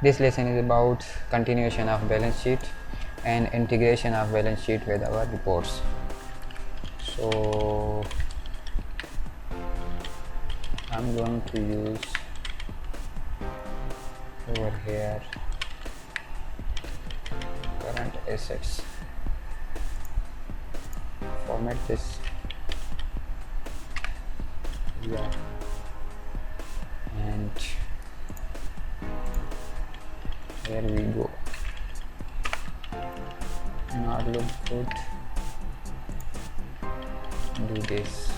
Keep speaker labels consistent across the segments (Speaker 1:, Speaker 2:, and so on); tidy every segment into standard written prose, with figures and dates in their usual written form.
Speaker 1: This lesson is about continuation of balance sheet and integration of balance sheet with our reports. So I'm going to use over here current assets. Format this. Yeah. And here we go. Not look good. Do this.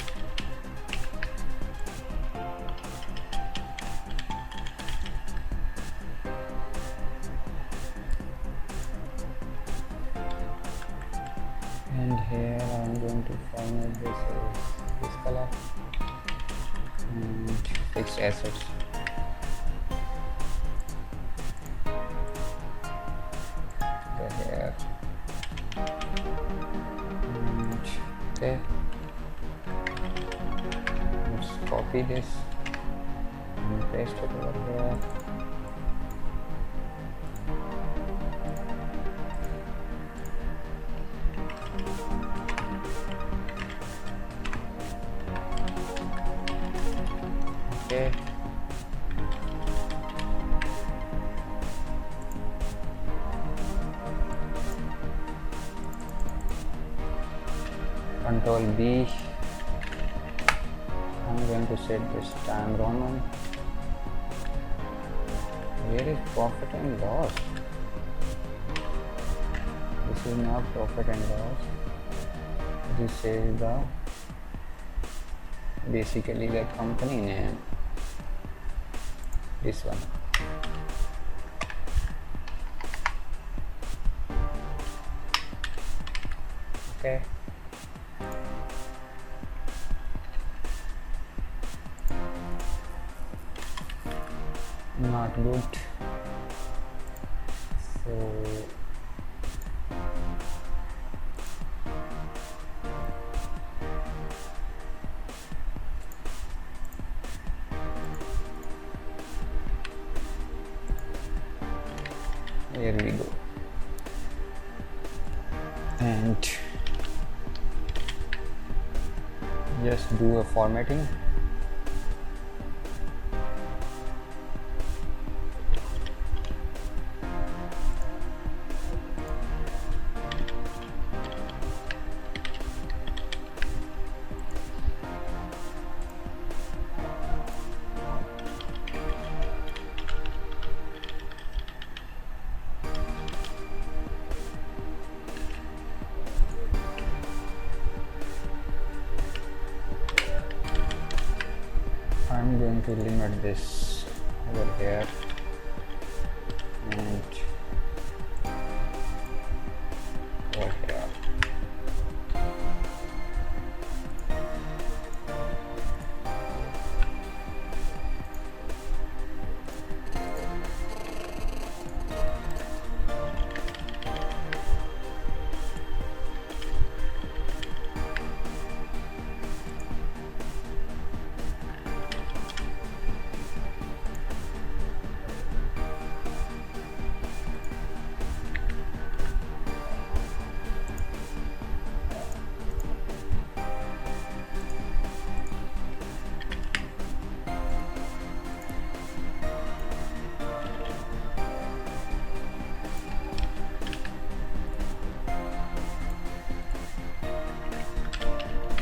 Speaker 1: And here I'm going to format this as this color and fixed assets. Go here and okay. Let's copy this and paste it over here. Okay. Control B. I'm going to set this time Roman. Where is profit and loss? This is not profit and loss. This is the basically the company name. This one. Okay. Not good. So here we go. And just do a formatting. I'm going to limit this over here and over here.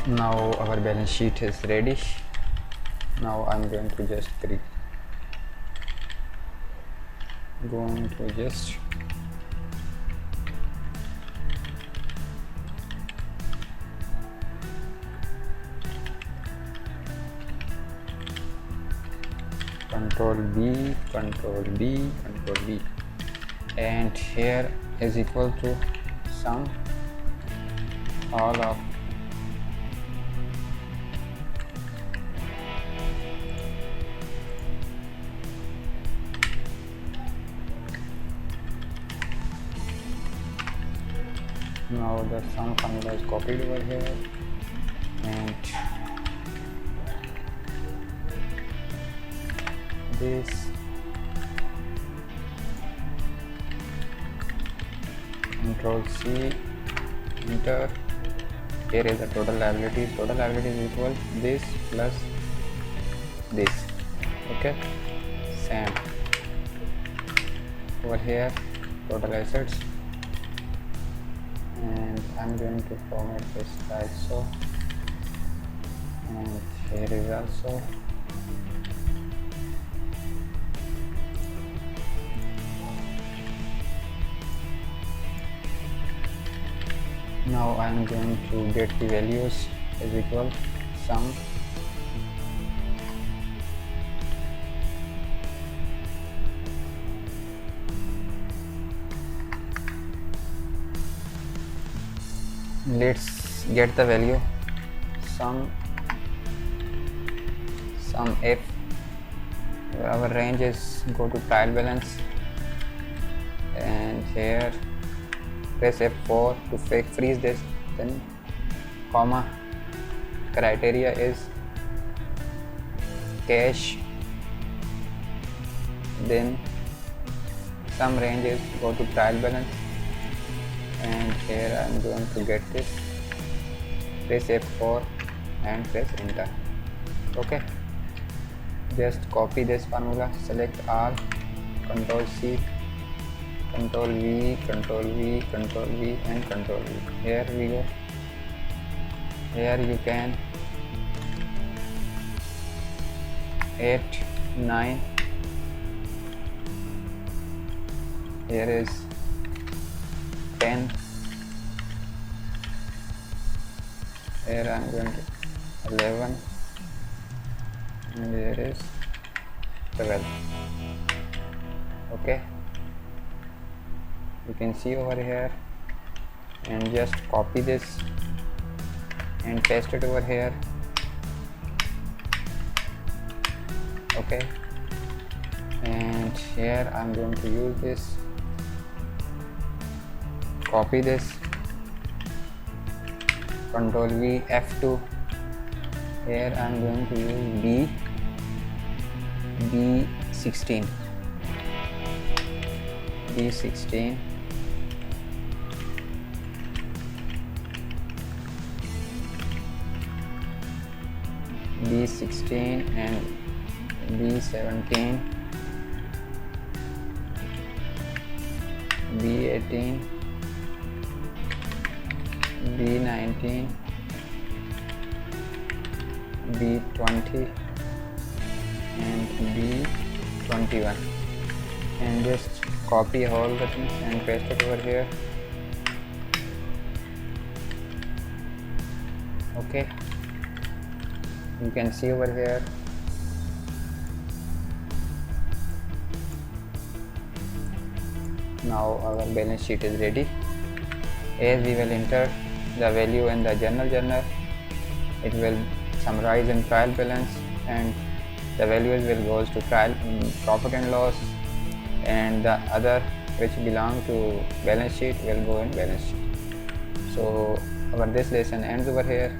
Speaker 1: Now our balance sheet is ready. Now I'm going to just Control B, Control B, Control B, and here is equal to sum all of now the sum formula is copied over here and this Control C, enter. Here is the total liabilities. Total liabilities is equal this plus this. Okay, same. Over here, total assets, and I'm going to format this like so, and here is also. Now I am going to get the values is equal sum let's get the value sum if our range is go to trial balance, and here press F4 to freeze this, then comma, criteria is cash, then some ranges go to trial balance, and here I am going to get this, press F4 and press enter. Okay, just copy this formula, select all, Control C, Control V, Control V, Control V, and Control V. Here we go. Here you can 8, 9. Here is 10. Here I am going to 11, and here is 12. Okay. You can see over here, and just copy this and paste it over here. Okay, and here I'm going to use this, copy this, Control V, F2. Here I'm going to use B16, B16, B16 and B17, B18, B19, B20 and B21, and just copy all the things and paste it over here. Okay, you can see over here. Now our balance sheet is ready. As we will enter the value in the journal, it will summarize in trial balance, and the values will goes to trial profit and loss, and the other which belong to balance sheet will go in balance sheet. So our this lesson ends over here.